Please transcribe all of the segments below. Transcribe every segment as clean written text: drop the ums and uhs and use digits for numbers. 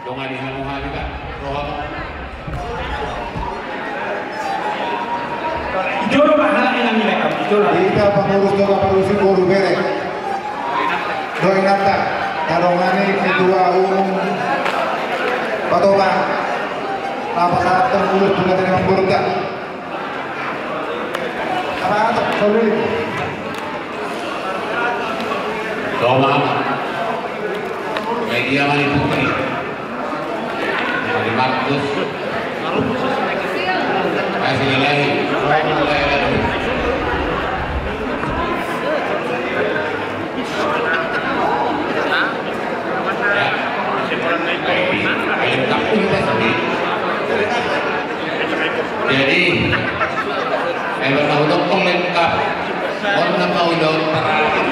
Dongan di Hamuha juga. Roham. Ijolo mahal ilang nilai ijolo. Ika pengurus doa produksi guru berek. Doinata karongane ketua umum Patoba. Apa saat terpulus juga dari Mamburda. Apa atau sorry. Doma. Media Mani Putri. Mani Markus. Kasih ilahi. Jadi, tahu lengkap. Warna paudon terakhir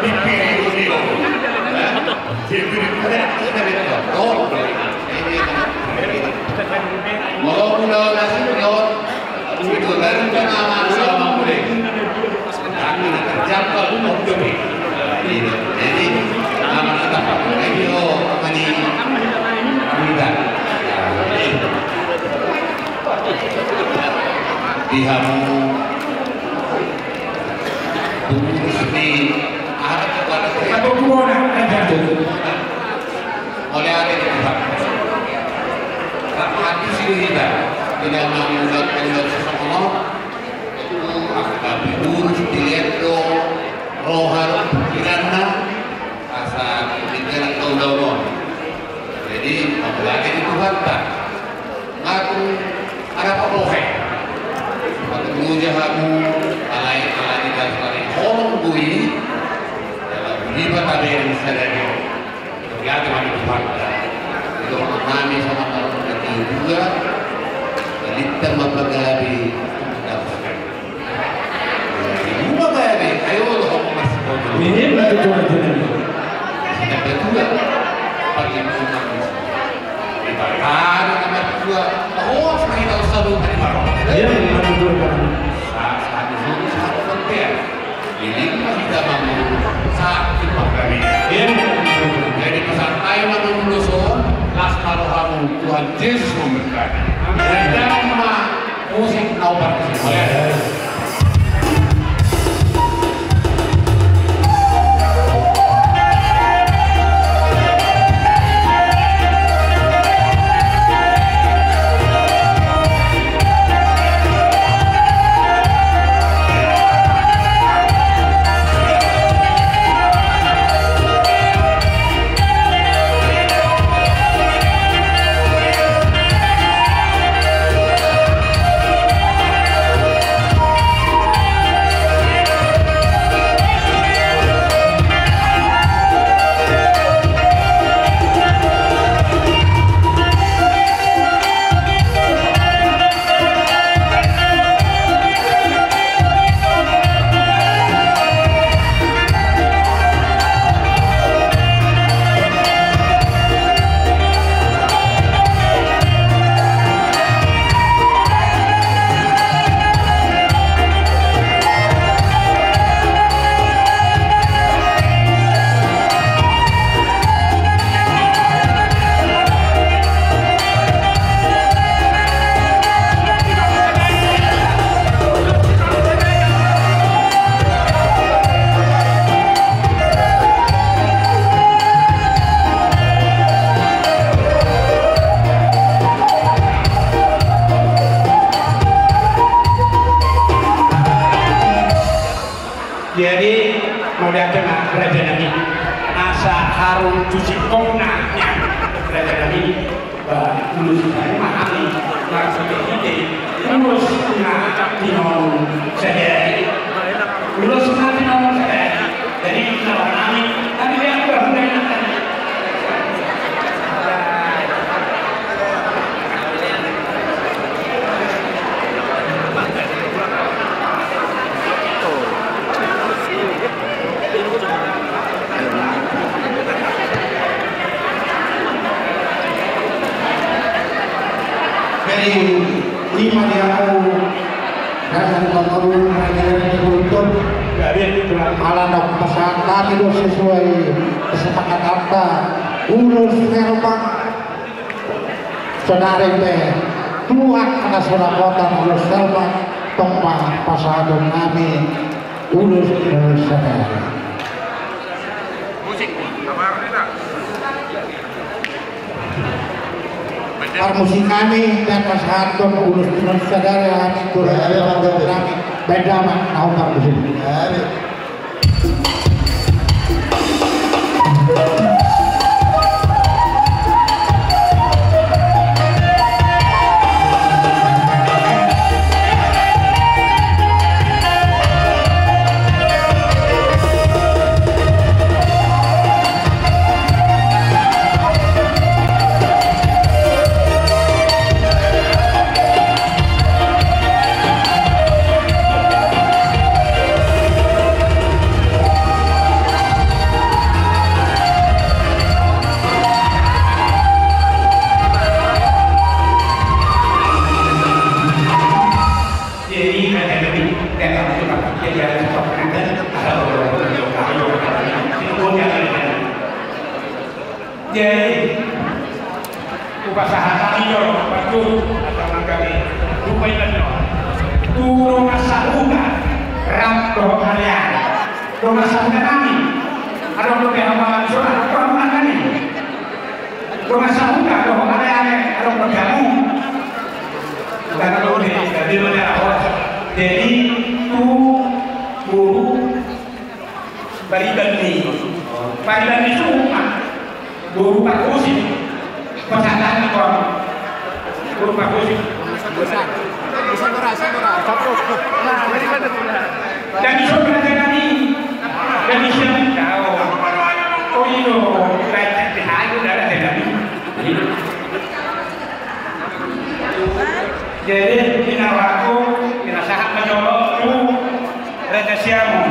di video. Mau pulau nasi pulau itu baru nama sama boleh. Kami terjangkau untuk jadi nama kita radio mani mudah. Dihamu di ada kepada Satu kuona ada. oleh ada di Tuhan. Hati sendiri tidak mengucapkan sesuatu itu akan diurus dilihat rohar pikirannya rasa pikiran kau jadi apalagi di Tuhan tak aku ada apa rohai waktu mengujahamu alai dan sekali orang bui dalam lima tadi yang sadari terlihat kami Tuhan itu kami sama juga balita mapagabi mapagabi ayo lo mas Ini betul betul. kita berdua pagi malam ibarat kamar dua oh kita usah lupa di baru Iya betul betul. saat itu saat penting ini kita bangun saat kita kami jadi pesan ayo menunggu las karohamu Tuhan Yesus memberkati dan dalam musik kau partisipasi. Jadi mau datang raja Nabi asa harum cuci komnanya raja Nabi tulus sekali mahali langsung seperti tulus nak tinon sehari tulus nak tinon sehari jadi kita kami tapi dia mulai nak lima dia aku dan menurut mereka untuk dari malah dok pesan kami sesuai kesepakatan apa urus terbang saudara teh Tuhan kana surakotan ulus selma tongma pasadon nami ulus saudara musik apa tidak musik kami dan pasadon ulus saudara kami turun kami beda mah naukar musik Jadi inawaku inasahat menyolok tu retesiamu.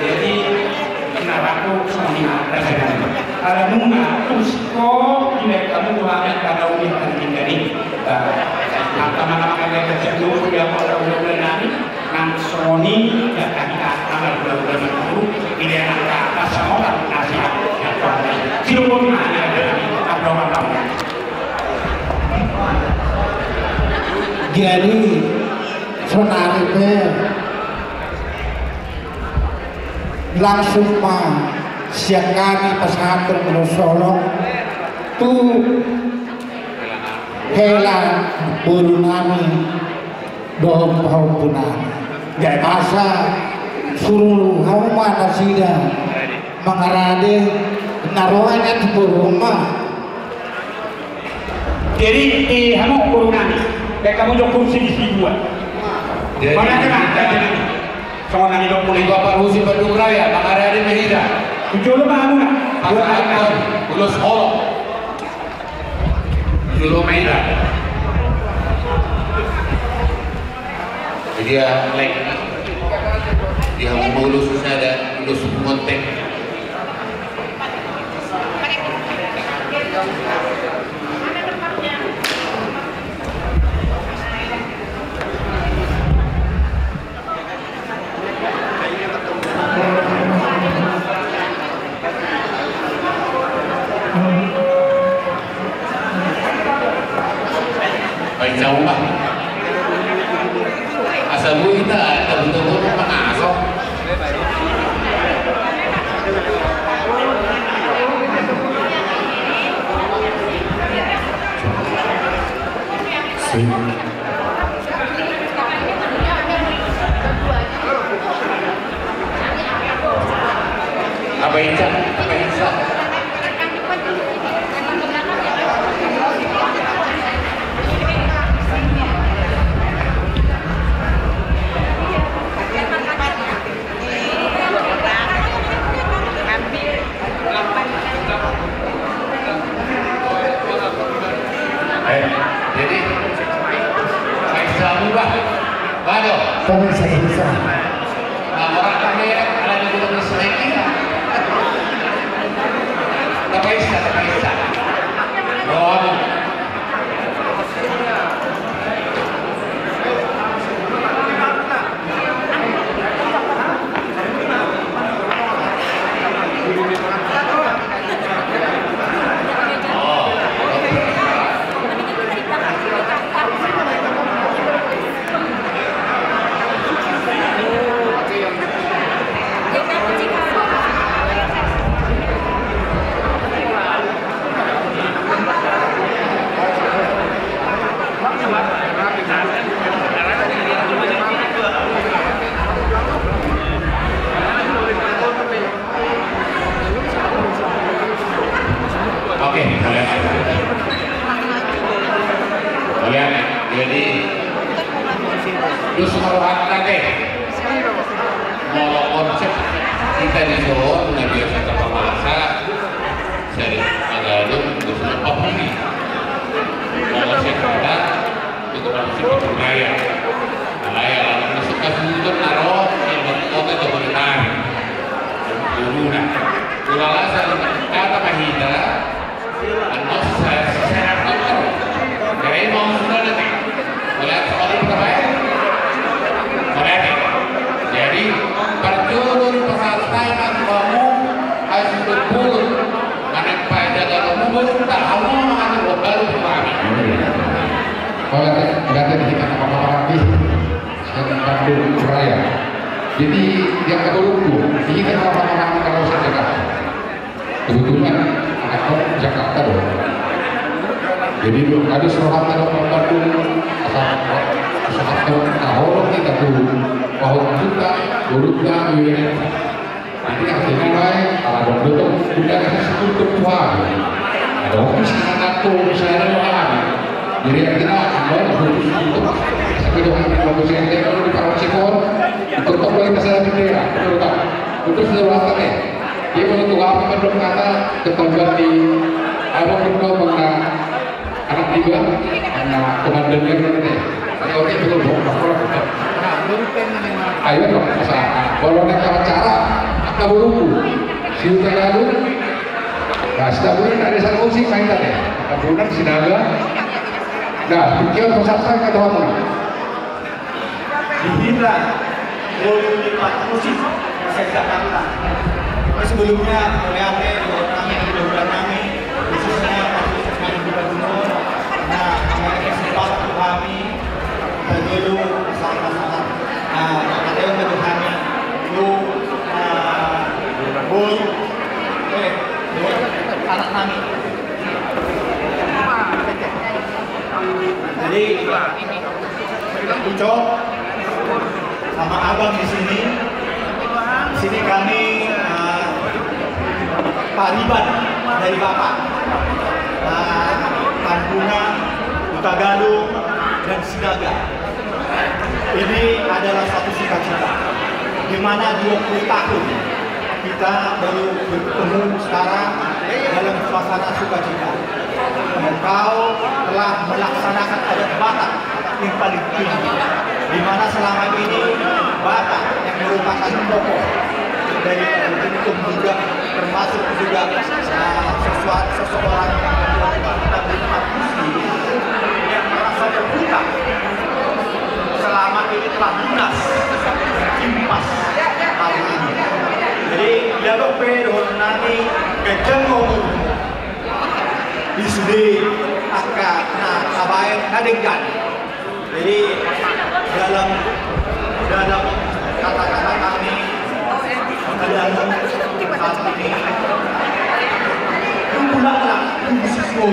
Jadi naraku semuanya ada bunga usiko tidak kamu banget karena udah penting dari nama-nama yang terjatuh dia mau udah nanti nang Sony ya kita akan udah itu ini angka atas orang nasihat yang kuatnya silupun ada apa jadi sebenarnya langsung mah siang kami pesantren Solo tu hela buru nami dohom paupunan asa suruh hauma nasida mengarade narohannya di rumah jadi di hamu buru nami dan kamu jauh kursi di sini buat mana kena Sama nani dok mulai Bapak Husi Bandung Raya, Bang Arya Mehida. Tujuh lemah mana? Pasal Ulus Holo. Tujuh Mehida. Dia like dia mau ulus ada ulus kontek. Baik jauh pak. Asal bu kita ada betul-betul mengasok. Apa Inca? Apa Inca? pemirsa. Nah, orang kami ada di gunung Seleki. Tak bisa. Oh. Oke, kalian jadi terus merupakan deh mau konsep kita di Solo nggak biasa kapal masa dari Tagalog terus apa ini kalau saya kata itu konsep budaya budaya lalu masuk ke situ naruh yang kota itu benar dulu nah ulalasan kata mahida anos saya kotor dari mau sudah nanti melihat soal terbaik melihat jadi perjurun pesantren kamu harus berburu anak pada kalau berburu tak mau anak baru kemarin Kalau kata kita apa-apa lagi Bandung Raya. Jadi yang kedua ini kan orang-orang kalau saya dengar kebetulan atau Jakarta dong. Jadi ada seorang orang Bandung asal tahun kita tuh bahwa kita dulunya nanti artinya baik kalau betul sudah kasih ketua ada orang sangat misalnya jadi artinya mau khusus untuk sekedar untuk yang kalau di Parawasipon untuk kembali masalah bendera untuk seluruh kata dia menentu apa belum kata ketonjol di apa berdua mengenai anak tiga anak komandan yang ini saya oke betul dong ayo dong kalau ada cara apa dulu siutan lalu nah setiap bulan ada satu musik main tadi setiap bulan sinaga nah pikir peserta kata apa dihindra volume 5 musik saya Jakarta sebelumnya oleh kami di bulan kami khususnya partisipasi di Gubernur nah kami sempat kami dulu sangat-sangat ada yang berhani lu bol anak kami jadi Ucok sama abang di sini kami Pak Riban dari Bapak Tanjungan, Tagalog dan Sinaga. Ini adalah satu cita-cita di mana 20 tahun kita baru bertemu sekarang dalam suasana sukacita. Engkau telah melaksanakan adat Batak yang paling tinggi, di mana selama ini Batak yang merupakan pokok dari bentuk juga termasuk juga seseorang yang merasa terbuka selama ini telah lunas impas kali ini. Jadi dialog pedon nani kejengong di sini akan abai nadengkan. Jadi dalam kata-kata kami dalam saat ini kumpulanlah musismo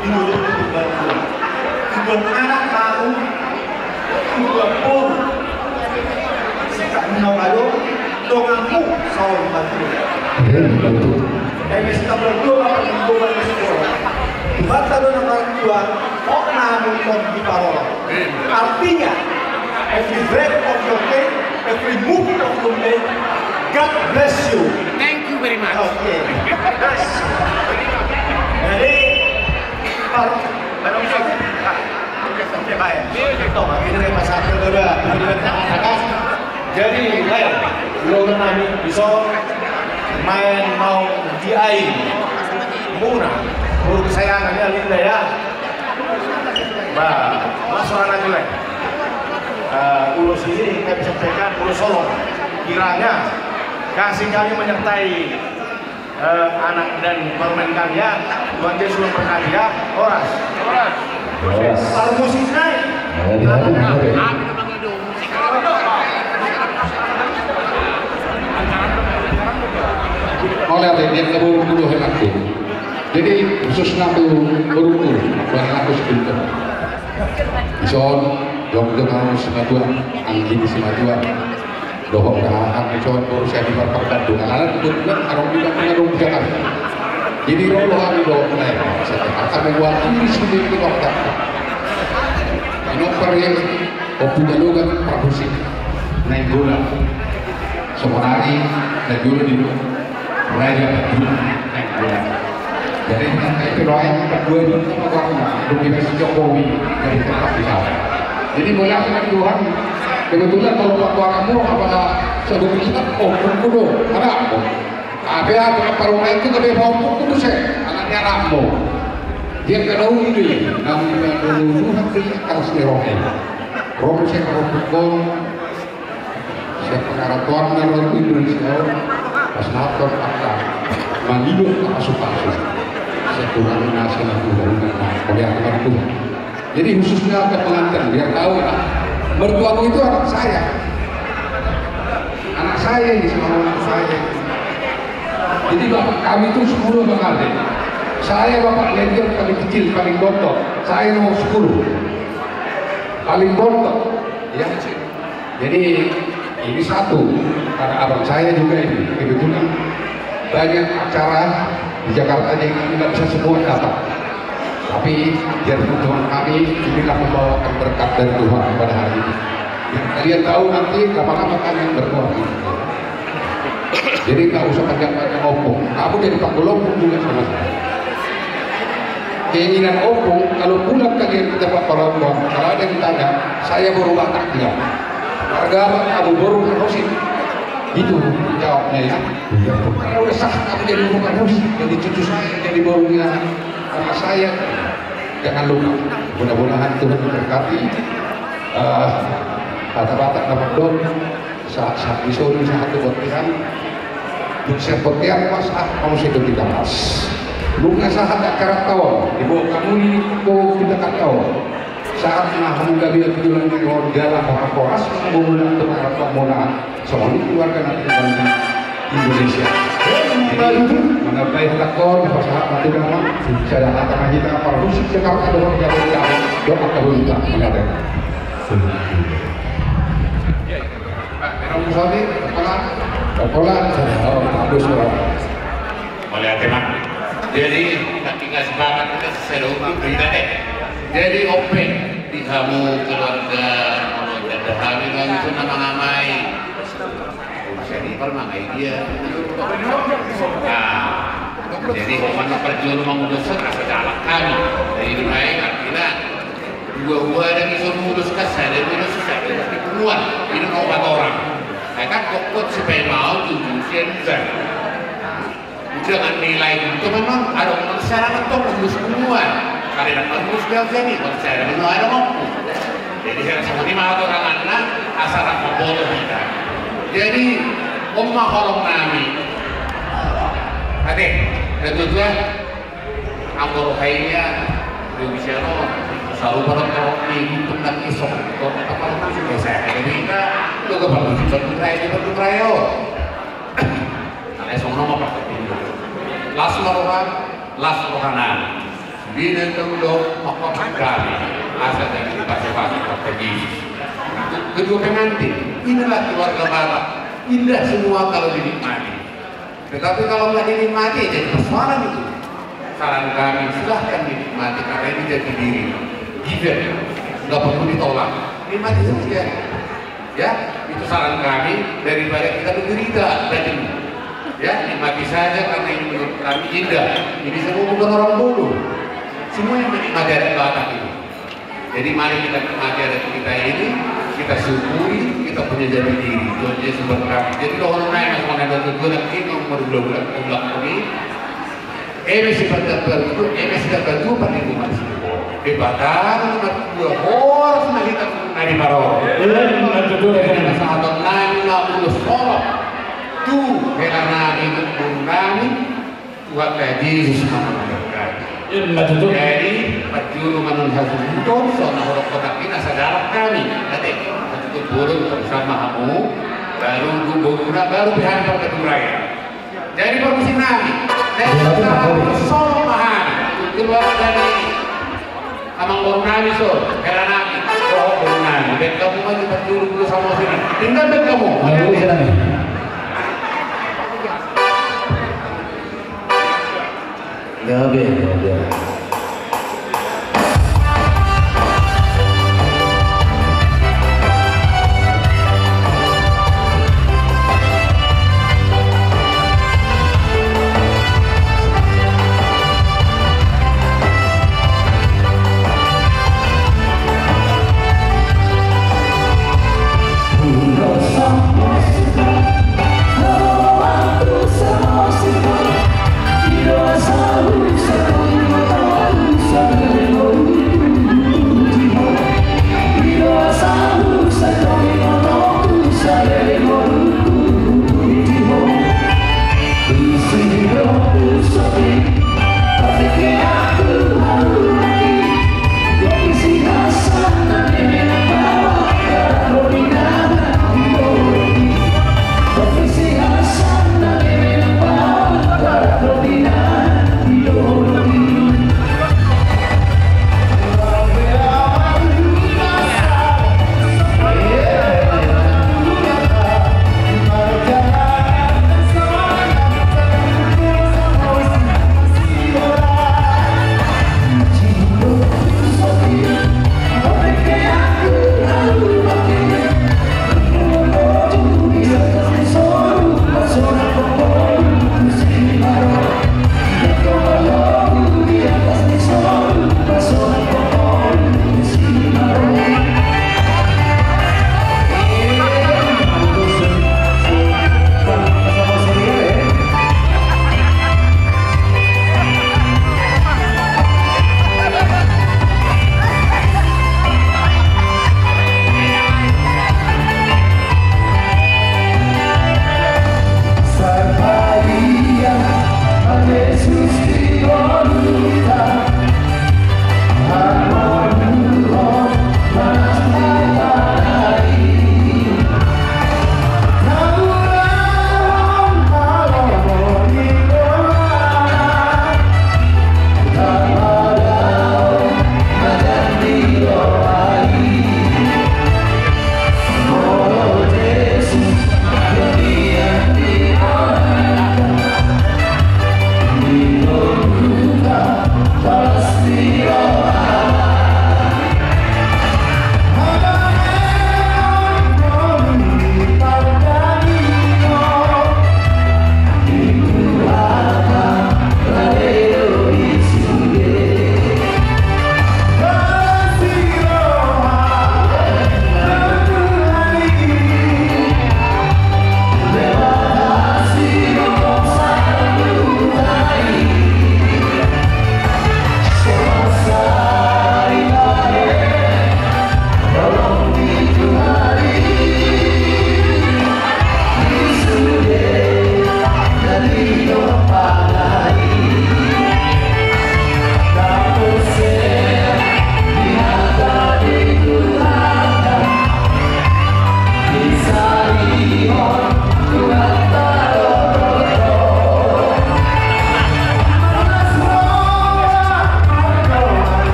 di mulut Bandung. Kumpulan anak tahu, kumpulan pun sikap menolak donganmu saul Bandung. Kita berdua kumpulan musismo. Bata doang orang tua, kok namun di parol. Artinya, every breath of your day, every move of your day, God bless you. Thank you very much. Oke. Jadi, kalau baik. Kita pasang dulu. Jadi lain, lo nami bisa main mau di air, muna, menurut kesayangannya Linda ya. Bah, masalah aja lah. Ulus ini saya bisa sampaikan Ulus Solo. Kiranya kasih kami menyertai anak dan permain kalian. Tuhan Yesus memberkati ya. Oras. Lalu musik naik. Oleh yang keburu-buru henakku. Jadi khusus naku buru-buru bukan naku sebentar. Ison, jom-jom harus sematuan, anggi di sematuan. Dohok dah, ison baru saya diperparkan dengan alat kebetulan arong juga mengadung Jakarta. Jadi roh kami dohok naik. Saya akan membuat ini sendiri waktu. Ini peryang punya logat pramusim naik bola. Semenari dan dulu di Raja naik bola. Jadi itu loh yang kedua itu sama warna dominasi Jokowi dari tempat di sana. Jadi bola dengan Tuhan kebetulan kalau waktu kamu apa sebelum kita berkudo ada ada perumah itu lebih mau itu saya anaknya Rambo dia kedau ini namun dulu nanti akan serohnya Romo saya berkudo saya pengaratuan dari Indonesia pas nonton akan menghidup apa suka saya kurang nasional dari aku. Jadi khususnya ke pengantin biar tahu lah mertuaku itu anak saya ini sama anak saya. Jadi bapak kami itu 10 Bang Alden. Saya bapak Ledian paling kecil, paling bontot. Saya nomor 10 paling bontot ya. Jadi ini satu karena abang saya juga ini kebetulan banyak acara di Jakarta yang tidak bisa semua dapat. Tapi biar teman-teman kami inilah membawakan berkat dari Tuhan pada hari ini. Yang kalian tahu nanti lama-lama kami berdoa. Jadi nggak usah panjang-panjang opung. Kamu jadi Pak Golopung juga sama saya. Keinginan opung kalau pulang kalian ke tempat para Tuhan, kalau ada yang tanya, saya berubah takdir. Harga kamu baru terusin. Itu jawabnya ya. Kalau udah sah kamu jadi rumah terus, jadi cucu saya, jadi barunya anak saya. Jangan lupa, mudah-mudahan Tuhan memberkati. Kata-kata dapat dong, saat disuruh satu botihan, bisa botihan pas kamu sudah tidak pas. Luka saat akarat tawon, ibu kamu ini kau tidak tahu. Saat kamu gak biar tujuan di jalan orang koras, kamu mulai untuk arah pemulaan. Soalnya keluarga nanti dari Indonesia. Mana baik lakon, pasangan nanti nama, saya datang kita para musik Jakarta dengan jauh-jauh, doa kabulkan mengadak. Kamu sabi, kepala, habis orang. Oleh teman. Jadi ketika semangat kita sesuai berita deh. Jadi open di kamu keluarga, kalau ada hari itu nama-namai. Jadi permangai dia. Nah, jadi mana perjuangan menguduskan rasa jalan kami. Jadi baik artinya dua ada isu menguduskan saya dan menguduskan saya di penuan ini obat orang. Saya kan kokot supaya mau tujuh sen. Jangan nilai itu memang ada masyarakat tuh mengudus penuan. Karena mengudus gak ini kalau saya memang ada mampu. Jadi saya seperti malah orang anak asal apa bodoh kita. Jadi Ummah kolong nami Ate, kedua Angkor kayaknya Indonesia lo selalu berkorok nih untuk nak isok apa itu juga saya kita lo ke bagus berkutraya di berkutraya karena semua nama pakai ini las rohanan bina tengdo makam kami asal dari bahasa pergi kedua pengantin inilah keluarga bapak indah semua kalau dinikmati. Tetapi kalau nggak dinikmati jadi persoalan itu. Saran kami silahkan dinikmati karena ini jadi diri. Given, nggak perlu ditolak. Nikmati saja. Ya, itu saran kami daripada kita menderita dan ya nikmati saja karena ini menurut kami indah. Ini semua bukan orang bodoh. Semua yang menikmati adat Batak itu. Jadi mari kita nikmati adat kita ini kita syukuri kita punya jati diri. Tuhan Yesus berkata, jadi orang lain yang ada tujuan kita merulang ini, masih dapat dua perlindungan dibakar dua horas kita nari baro. Dengan sahabat lain ulus kolok tu karena itu bunani Tuhan Yesus memberkati. Jadi perjuru manun hasil itu soal orang kotak kita sadar kami. Nanti itu burung bersama kamu baru gubernur baru pihak perketuraya. Jadi permisi nami. Solo mahal keluar dari amang bornami so karena nami bornami dan kamu maju perjuru sama sini. Tinggal dan kamu. Gabe.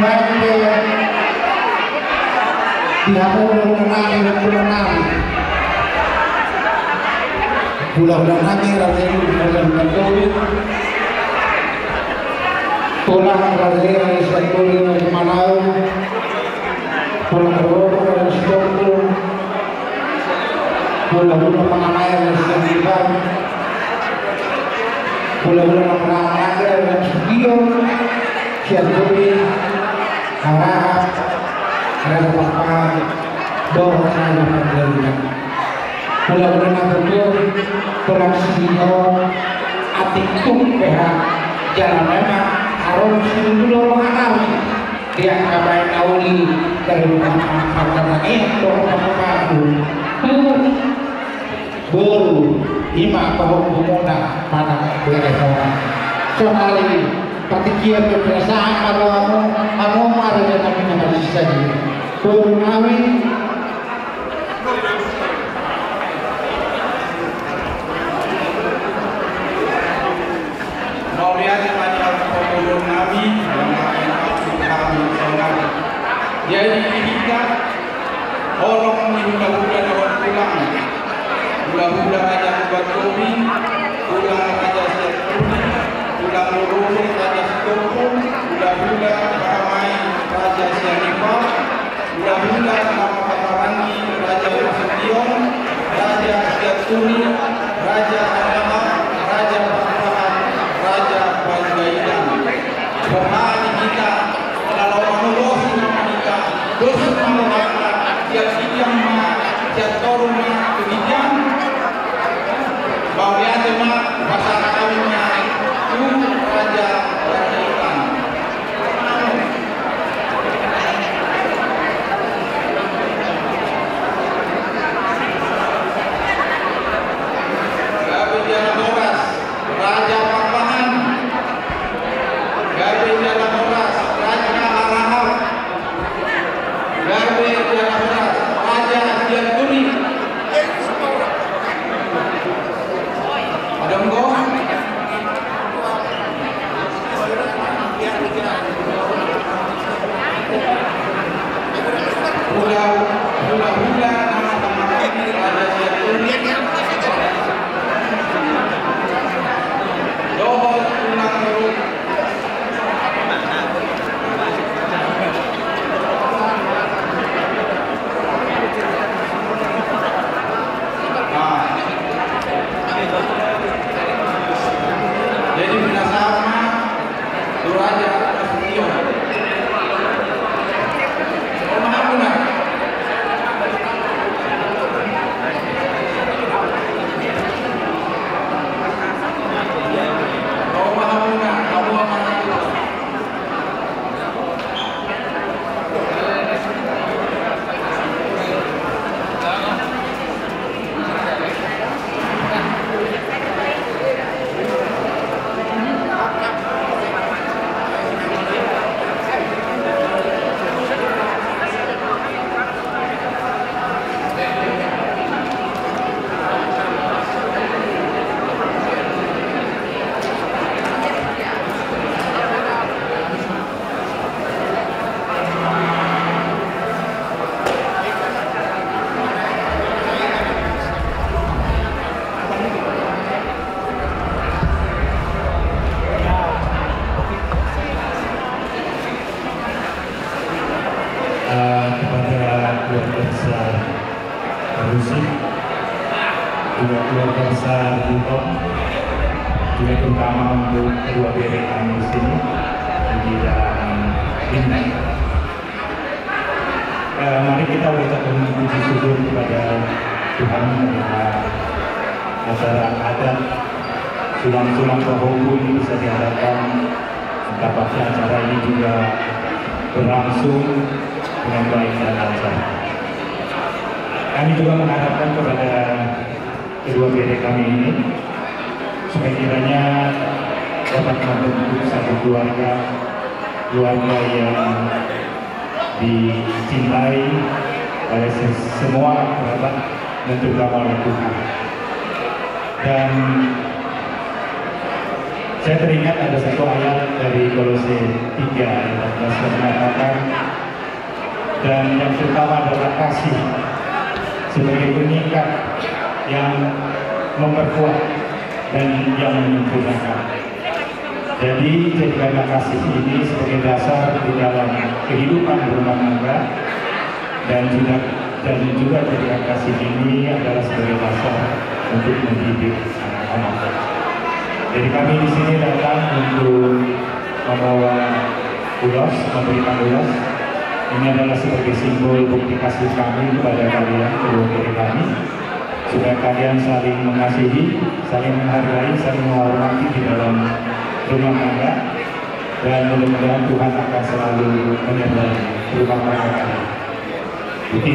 baik ke pihak mengenai dan mengenai bulan-bulan nanti rasanya bulan-bulan COVID pulang rasanya sektor di Manau pulang berapa dari sektor bulan-bulan pengamaian dari sektor bulan-bulan pengamaian dari studio sektor harap ada papan doa saya berjalan bulan-bulan betul pulang studio atikung PH jalan memang harus dulu mengenal dia kabar nauli dari makanan ini doa apa baru lima tahun pemuda pada bekerja soalnya patikian kebiasaan kalau ada yang kami masih saja baru kami mau lihat banyak pemulung Nabi jadi kita orang muda-muda dapat pulang muda raja buat kopi pulang raja sekuri pulang lurus raja sekoko muda ramai raja sianipah muda nama Paparangi raja Prasetyon raja Sekuri raja Arama raja Paparan raja Panjaidan berhati kita kalau menurut nama kita dosa nama yang jatuhnya kebijakan bahwa dia cuma masyarakat kaminya itu raja Panjaidan Gabi Jalamoras raja Papahan Gabi Jalamoras raja Arahap Gabi Jalamoras raja Siangguni ada enggak? Hula nama ini ada Siangguni Dohol pulang turun jadi benda sama Raja Prasetyon Mahamuna keluarga besar Bukop juga terutama untuk kedua bebek kami di sini di dalam ini. Mari kita ucapkan puji syukur kepada Tuhan karena acara adat sulang-sulang Tohoku ini bisa diharapkan dapatnya acara ini juga berlangsung dengan baik dan lancar. Kami juga mengharapkan kepada kedua bebek kami ini supaya kiranya dapat membentuk satu keluarga yang dicintai oleh semua kerabat dan terutama oleh Tuhan. Dan Saya teringat ada satu ayat dari Kolose 3 ayat 14 yang mengatakan, dan yang terutama adalah kasih sebagai pengikat yang memperkuat dan yang menyempurnakan. Jadi jadikanlah kasih ini sebagai dasar di dalam kehidupan berumah tangga, dan juga jadikan kasih ini adalah sebagai dasar untuk mendidik anak-anak. Jadi kami di sini datang untuk membawa ulos, memberikan ulos. Ini adalah sebagai simbol bukti kasih kami kepada kalian, keluarga kami, supaya kalian saling mengasihi, saling menghargai, saling menghormati di dalam rumah tangga, dan mudah-mudahan Tuhan akan selalu menyertai rumah tangga kalian. Bukti.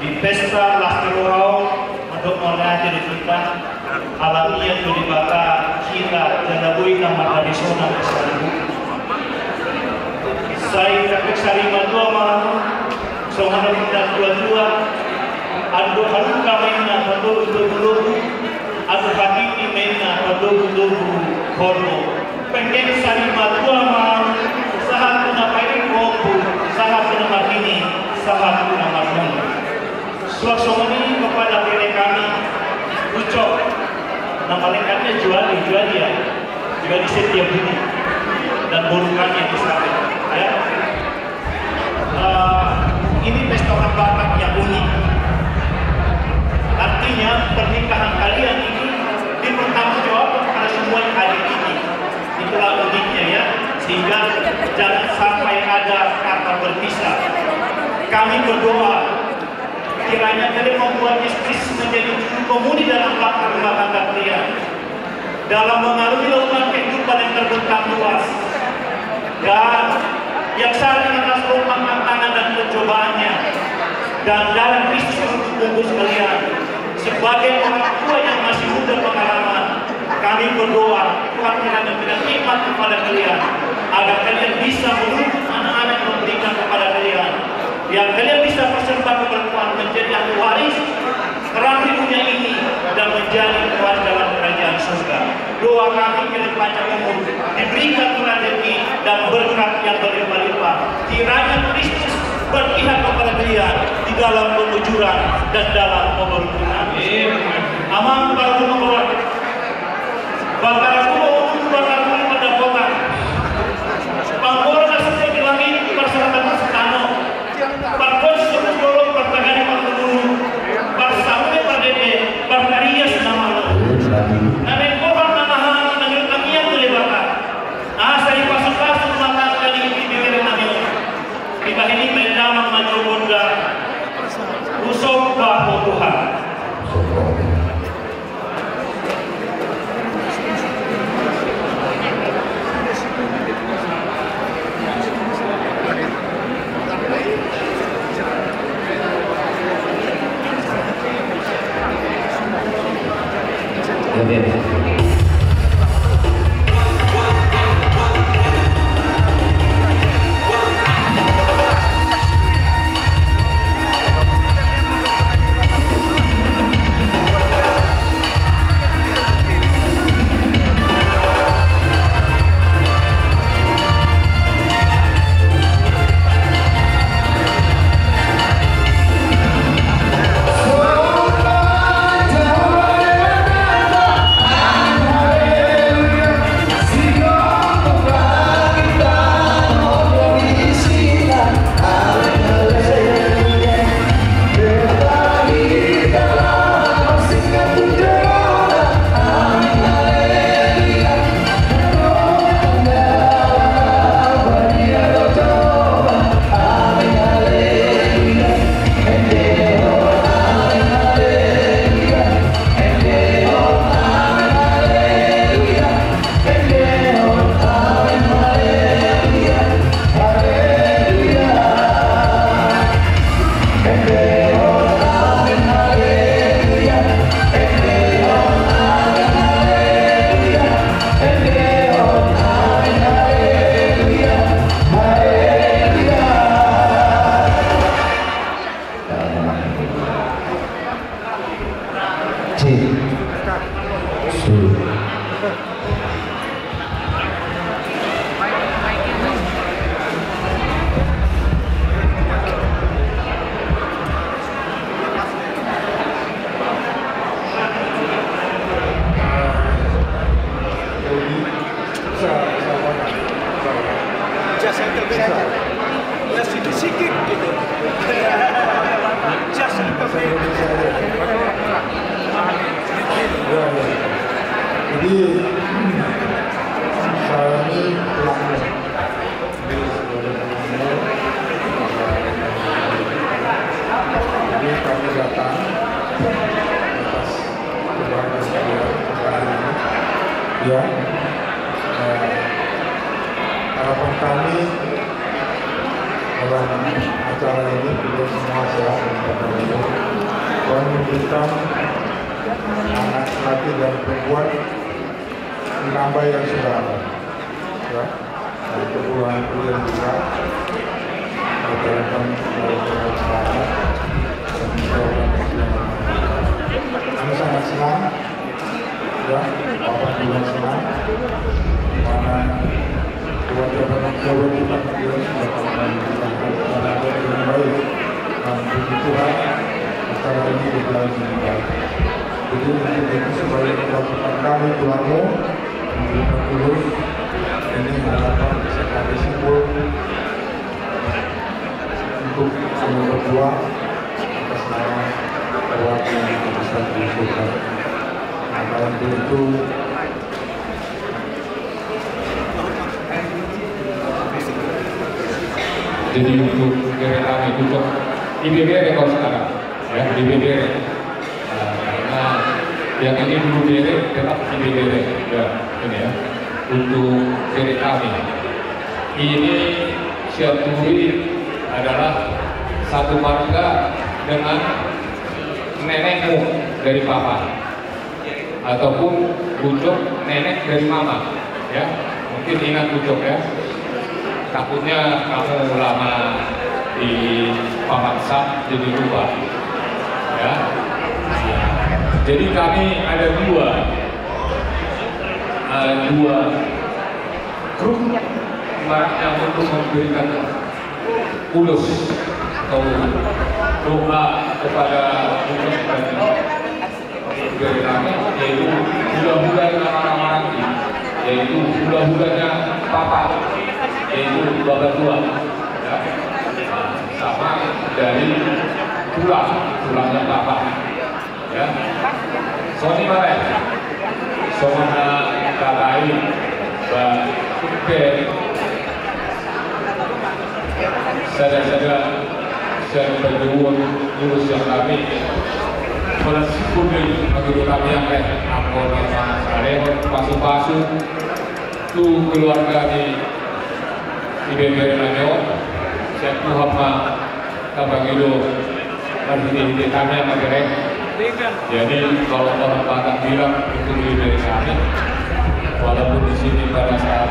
Di pesta Lastirau untuk menghormati kita alamiah tu dibata kita jadabui nama tradisional Israel. Saya kakek sarima dua malam, soalnya kita dua adu kamena adu dulu, adu hati mena adu korbo. Pengen sarima dua malam, sahat puna paling kopu, sahat puna martini, sahat puna martini. Suasana ini kepada diri kami ucap nama lengkapnya juali setiap ini dan burukannya di sana ya. Ini pesta orang Batak yang unik, artinya pernikahan kalian ini dipertanggungjawabkan pada semua yang hadir ini. Itulah uniknya ya, sehingga jangan sampai ada kata berpisah. Kami berdoa kiranya kalian membuat Kristus menjadi komuni dalam rumah tangga kalian, dalam mengarungi lautan kehidupan yang terbentang luas, dan yang saling atas rumah tantangan dan percobaannya, dan dalam Kristus untuk bungkus kalian. Sebagai orang tua yang masih muda pengalaman, kami berdoa Tuhan memberikan nikmat kepada kalian, agar kalian bisa menuntut anak-anak yang memberikan kepada kalian, yang kalian bisa persembahkan perempuan menjadi ahli waris kerana dunia ini dan menjadi kuat dalam kerajaan surga. Doa kami kalian panjang umur, diberikan rezeki dan berkat yang berlimpah-limpah. Kiranya Kristus berpihak kepada kalian di dalam pengujuran dan dalam pemerintahan. Aman para pembawa, bakar pada kota. Panggola saja di langit persyaratan setano. Parkos sebut dorong pertangani panggung, parsamune pardede, parkaria senamalu. Nane korang namahan nangil kamian boleh bakar. Asari pasuk-pasuk mata kali ini pikiran nangil. Kita ini mendamang maju bunda, usop bahu Tuhan. saja. Ya sikit-sikit gitu. Just jadi saya ini pelaku jadi kami datang atas kebahagiaan saya ini ya harapan kami dalam acara ini untuk semua sehat dan memberikan anak laki dan perempuan menambah yang sudah ada ya dan kekurangan yang juga berdasarkan dengan selamat dan menjauhkan kami sangat senang ya Bapak juga senang karena kewajiban kita sudah melakukan dengan baik dan puji Tuhan acara ini berjalan dengan baik. Jadi untuk itu sebagai kewajiban kami keluarga memberikan tulus ini harapan bisa kami simpul untuk semua berjuang atas nama keluarga yang bisa diusulkan. Maka untuk itu jadi untuk kereta untuk IBBR kalau sekarang ya IBBR karena yang ini dulu BR tetap IBBR ya ini ya untuk kereta ini Syaturi adalah satu marga dengan nenekmu dari papa ataupun Ucok nenek dari mama ya mungkin ingat Ucok ya. Takutnya kamu lama di Pamaksa jadi lupa ya. Jadi kami ada dua grup yang untuk memberikan ulus atau doa kepada ulus dan dari kami yaitu hula-hula orang-orang yaitu hula-hulanya papa yaitu babat tua ya. Sama dari tulangnya papa ya Sony Mare Sona Kakai Baker saudara-saudara yang berdua lulus yang kami Kelas publik bagi kami yang aku nama Saleh pasu-pasu tu keluarga di IBBR Nanyo saya Muhammad Tabangido Marhini kami yang akhirnya jadi kalau orang Batak bilang itu IBBR kami walaupun di sini pada saat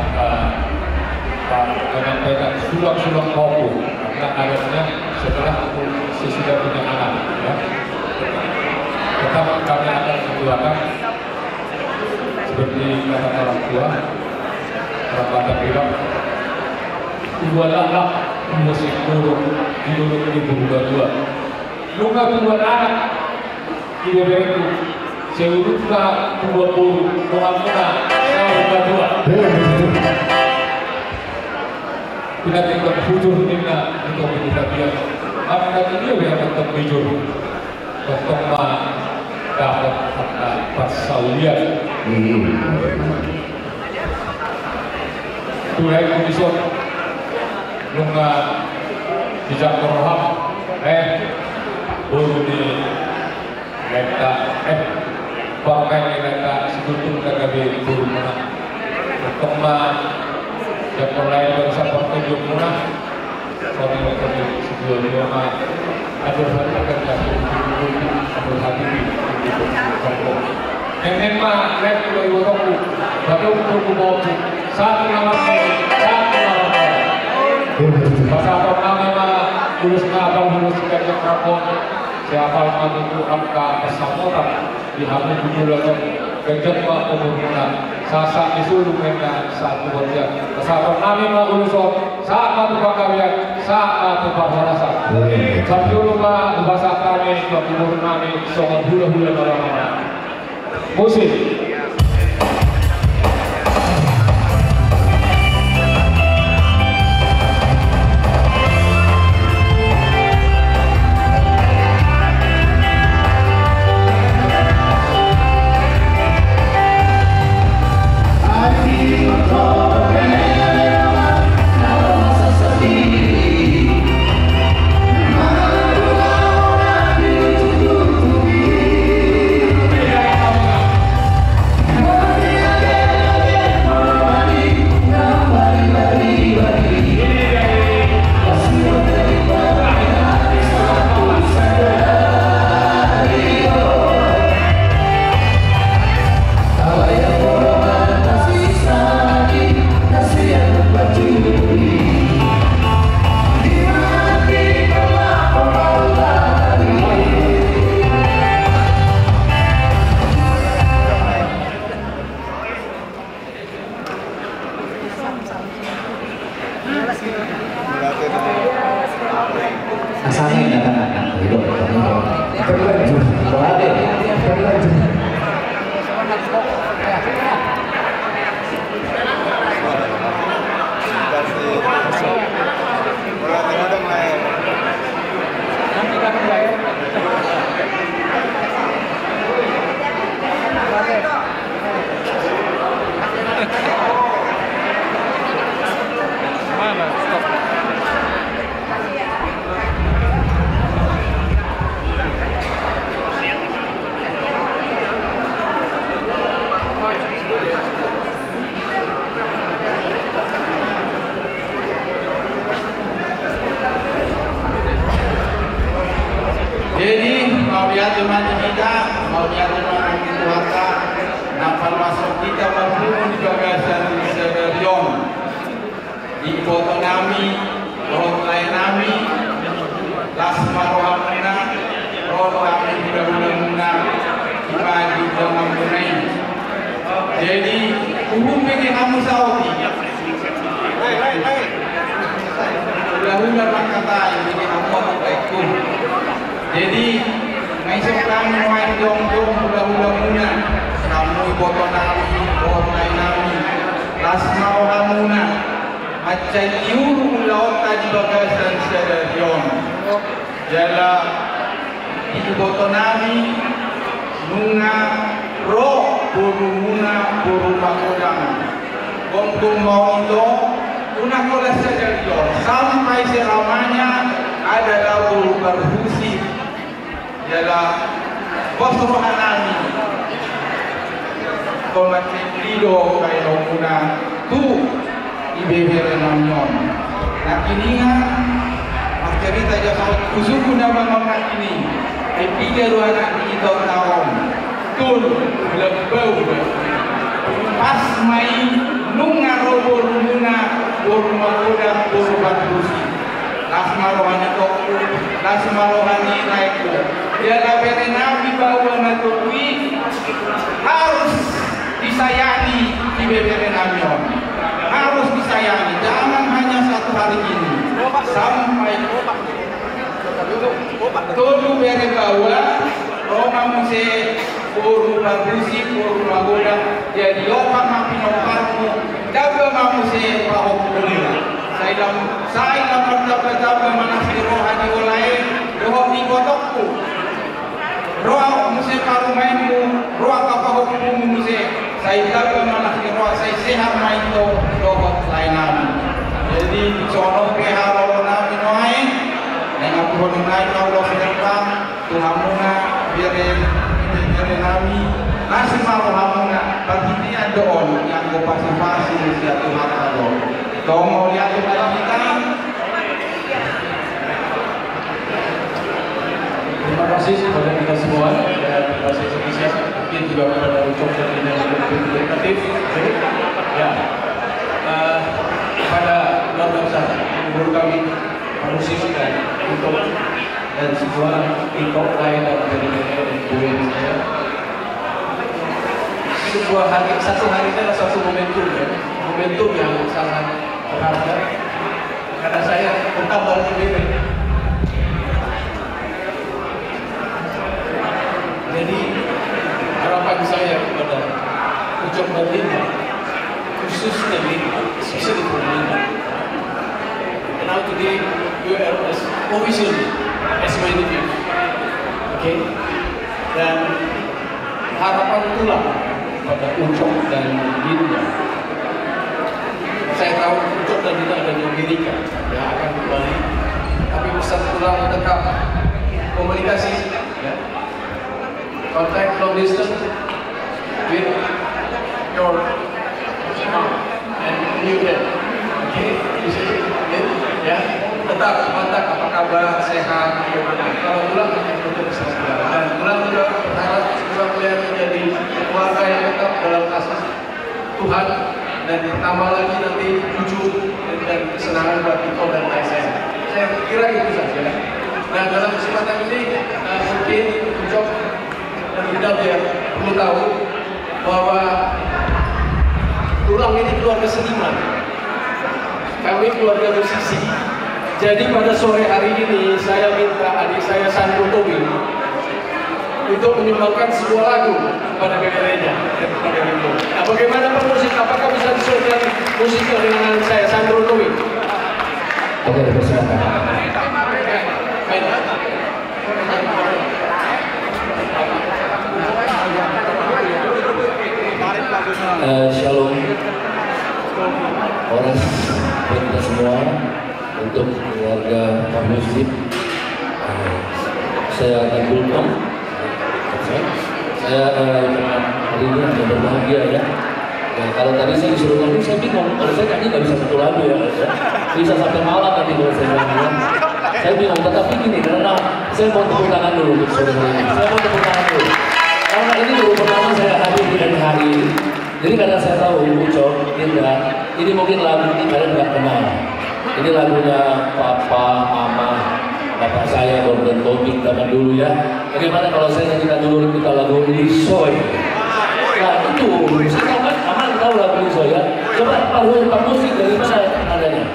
menyampaikan sulak-sulak kopu karena adatnya setelah sesudah punya anak ya. Tetap kami akan mengeluarkan seperti kata orang tua orang Batak bilang buatlah musik burung dulu ibu dua luka buat anak ibu itu seluruhnya dua burung mengamuna saya dua kita tinggal hujur ini untuk kita biar anak ini yang tetap hujur bertemu dapat persaulian tulai kumisot nunga bijak roham baru di leta pakai leta sekutu kagabi buru mana bertemu yang lain bangsa pertunjuk mana sorry pertunjuk sebelum mana adur hati akan kasih adur hati di kampung yang memang lep dari waktu baru berkumpul satu nama bahasa apa nama tulus abang tulus kerja kampung siapa yang itu angka pesamuran di hamil bulan kejadian umurnya sasak disuruh mereka satu wajah kesalahan kami mau ulusot saat itu kalian saat itu bahasa sampai lupa bahasa kami umur kami soal hula-hula orang-orang musik sana yang datang itu terlanjur terlanjur Jadi mau lihat teman kita, mau lihat teman itu harta, nafal masuk kita berhubung di bagasan stadion, di foto nami, roh lain nami, lasma rohamuna, roh kami mudah-mudahan maju dalam bunai. Jadi umum ini kamu saudi. Mudah-mudahan kata ini kamu baikku. Jadi, ngaisip kami main jong-jong mudah-mudahan kamu foto nami, online nami, lasma rohamuna, macam iuru laut tadi bagasan stadion. Jala ibu foto nami, nunga roh burumuna burumakodang. Kongkong mau itu, unah kolas stadion sampai selamanya adalah buru berfungsi. Jala bosrohan nami komatin lido kayo muna tu ibebere namyon na kininga magkarita dya sa kusuko na mga ini ay pigaruan ang ito taon tul labaw pas may nung araw muna burmakuda burbatrusi lasma rohani toku lasma rohani naiku dia labere nabi bahwa natui harus disayangi di bebere namion harus disayangi jangan hanya satu hari ini sampai tolu bere bahwa Roma muse puru bagusi puru magoda jadi opak mapinoparmu dapat mamuse pahok kulila saya bertapa-tapa manasih rohani oleh roh di kotokku roh muse parumainmu roh kapahokmu muse saya dapat manasih roh saya sehat main to roh lainan jadi sono peharo nami noai dengan pohon naik Allah sedang Tuhan muna biarin nami nasi malu hamuna bagi dia doon yang pasti usia Tuhan Allah. Kau mau lihat kepada kita? Terima kasih kepada kita semua dan bahasa Indonesia mungkin juga kepada Ucok dan Ina yang komunikatif. Ya, pada keluarga besar guru kami memusikkan untuk dan sebuah TikTok lain dari Buin saya. Sebuah hari, satu hari itu adalah satu momentum ya, momentum yang sangat berharga karena saya bertambah lebih. Jadi harapan saya kepada Ucok dan Linda, khususnya Linda, especially for Linda. And now today you are officially as my nephew, okay? Dan harapan pula pada Ucok dan Linda. Saya tahu Ucok dan Linda ada di Amerika yang akan kembali, tapi pesan pulang tetap komunikasi, ya. Contact long distance with your mom and you dad, okay? Ya, tetap kontak apa kabar, sehat, kalau pulang untuk segera. Dan pulang juga berharap juga kalian menjadi keluarga yang tetap dalam kasih Tuhan dan ditambah lagi nanti cucu dan kesenangan buat Iko dan saya. Saya kira itu saja. Nah dalam kesempatan ini mungkin Ucok dan Linda biar perlu tahu bahwa tulang ini keluarga seniman, kami keluarga musisi, Jadi pada sore hari ini saya minta adik saya Sandro Tobing untuk menyumbangkan sebuah lagu pada gereja. Nah, bagaimana Pak Musik? Apakah bisa disuruhkan musik dengan saya Sandro Tobing? Oke, dipersilakan. Shalom, orang kita semua, untuk keluarga Pak Muslim. Saya akan Gultom. Saya hari ini agak berbahagia ya. Ya, kalau tadi saya disuruh nyanyi, saya bingung. Kalau saya nyanyi nggak bisa satu lagu ya, bisa sampai malam nanti kalau saya nyanyi. Saya bingung. Tetapi gini, karena saya mau tepuk tangan dulu untuk sore ini. Saya mau tepuk tangan dulu. Karena ini baru pertama saya hadir di hari ini. Jadi karena saya tahu Ucok, Indra, ini mungkin lagu ini kalian nggak kenal. Ini lagunya Papa, Mama, Bapak saya, Gordon Tobing zaman dulu ya. Bagaimana kalau saya nyanyikan dulu kita lagu ini Soy? Nah itu, saya tahu kan, aman tahu lagu ini Soy ya. Coba Pak Musik dari mana adanya?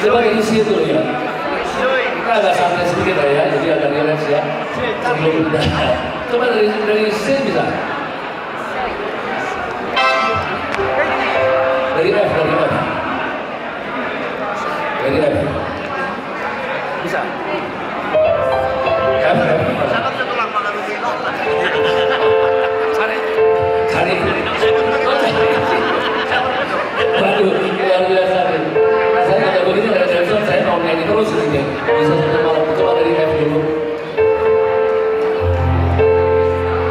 Coba dari situ ya. Kita agak santai sedikit ya, jadi agak relax ya. Sebelum coba dari C bisa. Dari F. Dari F. Bisa. F. Cari. Waduh, luar biasa nih. Saya nggak begini dari Jackson, saya mau nyanyi terus gitu. Bisa satu malam. Coba dari F dulu.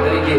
Dari G.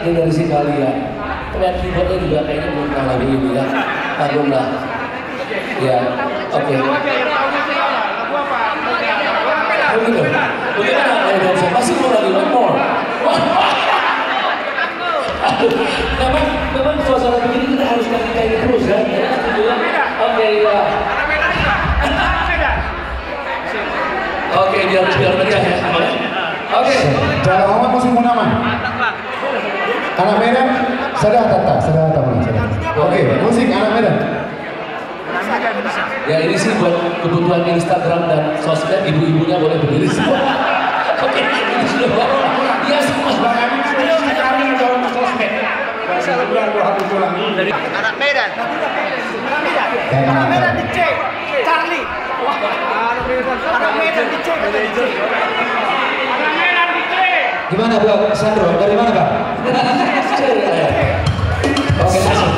Generasi kalian, pemain keyboardnya juga kayaknya belum tahu lagu ini ya, maklum lah. Ya, oke. Begitu. Bagaimana? Saya masih mau lagi one more. Memang suasana begini kita harus kayak terus kan? Oke ya. Oke, biar meriah ya. Oke. Dalam amat musim nama. Anak Medan, sudah tata. Oke, musik anak Medan. Ya ini sih buat kebutuhan Instagram dan sosmed, ibu-ibunya boleh berdiri semua. Oke, ini sudah bawa. Iya semua. Kami dalam sosmed. Anak Medan. Anak Medan dicek. Charlie. Anak Medan dicek. Gimana Bang Sandro? Dari mana Bang? Oke, masuk.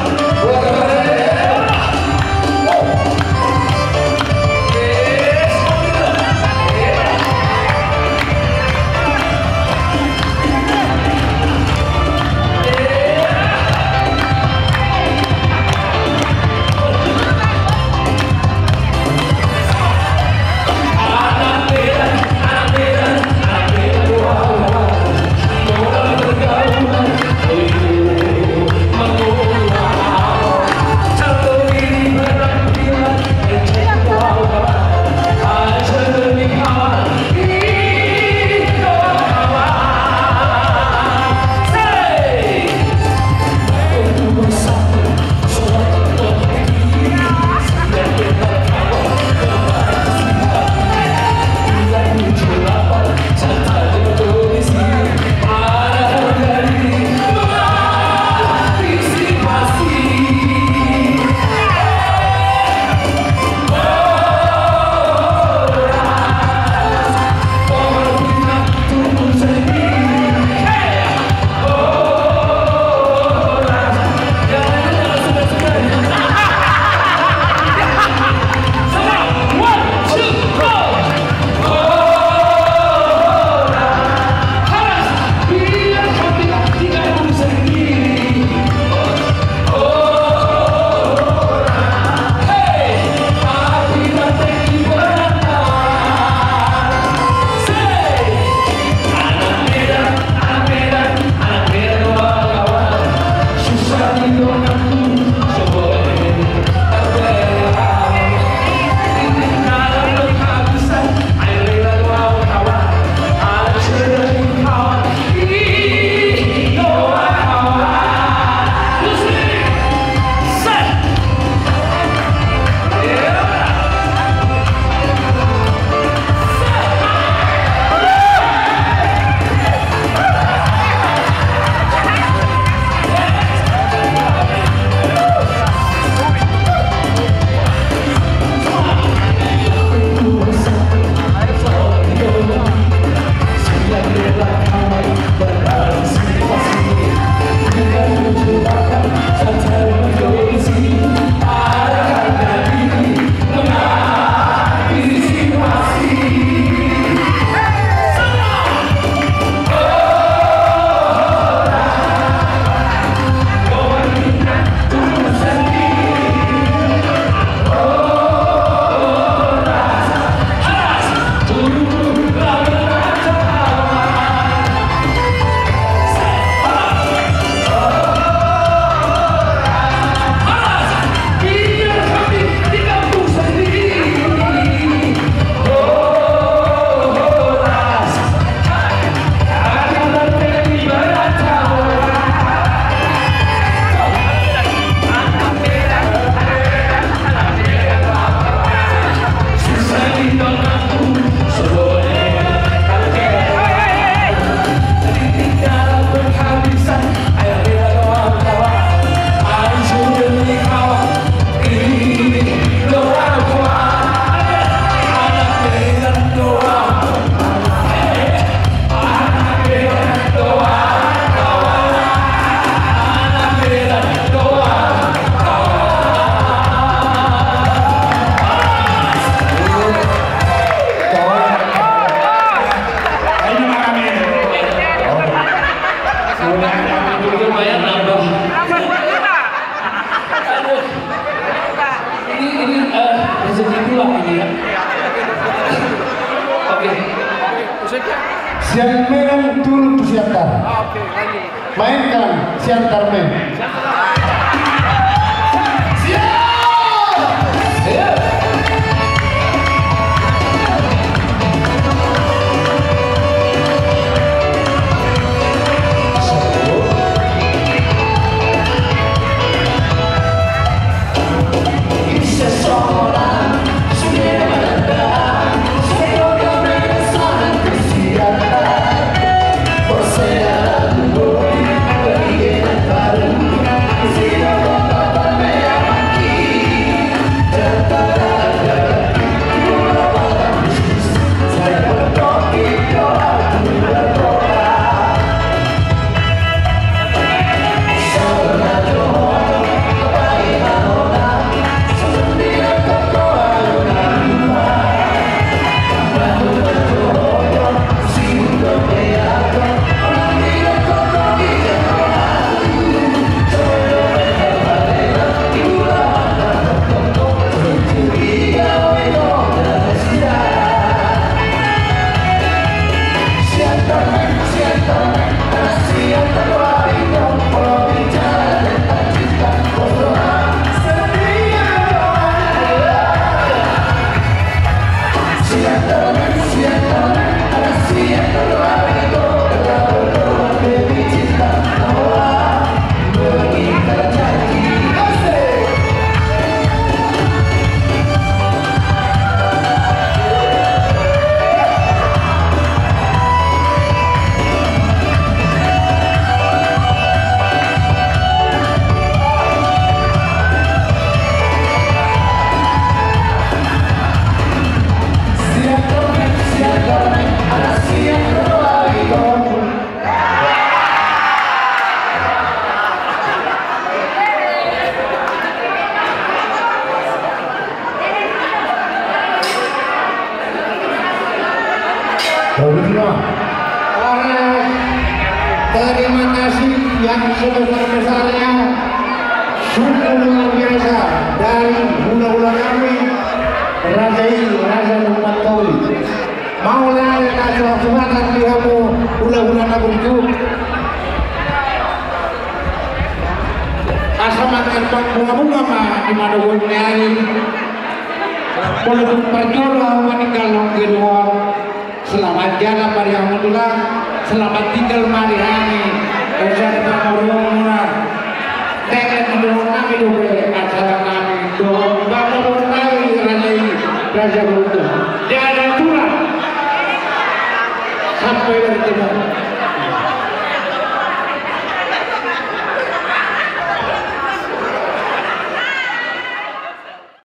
Siang Medan turun ke Siantar. Mainkan Siantar men. Siap. Terima kasih yang sebesar-besarnya, sungguh luar biasa dari hula-hula kami, Raja Numatoli. Maulah kasih semangat lihamu hula-hula nabuju. Asama terbang bunga-bunga mah di Madawun nyari. Walaupun perjuangan meninggal kedua. Selamat jalan Mari Alhamdulillah. Selamat tinggal Mari Hani. Saya berharap dengan mendorong kami juga acara kami dong. Bangun kami Raja Gunung. Dia ada aturan sampai bertemu.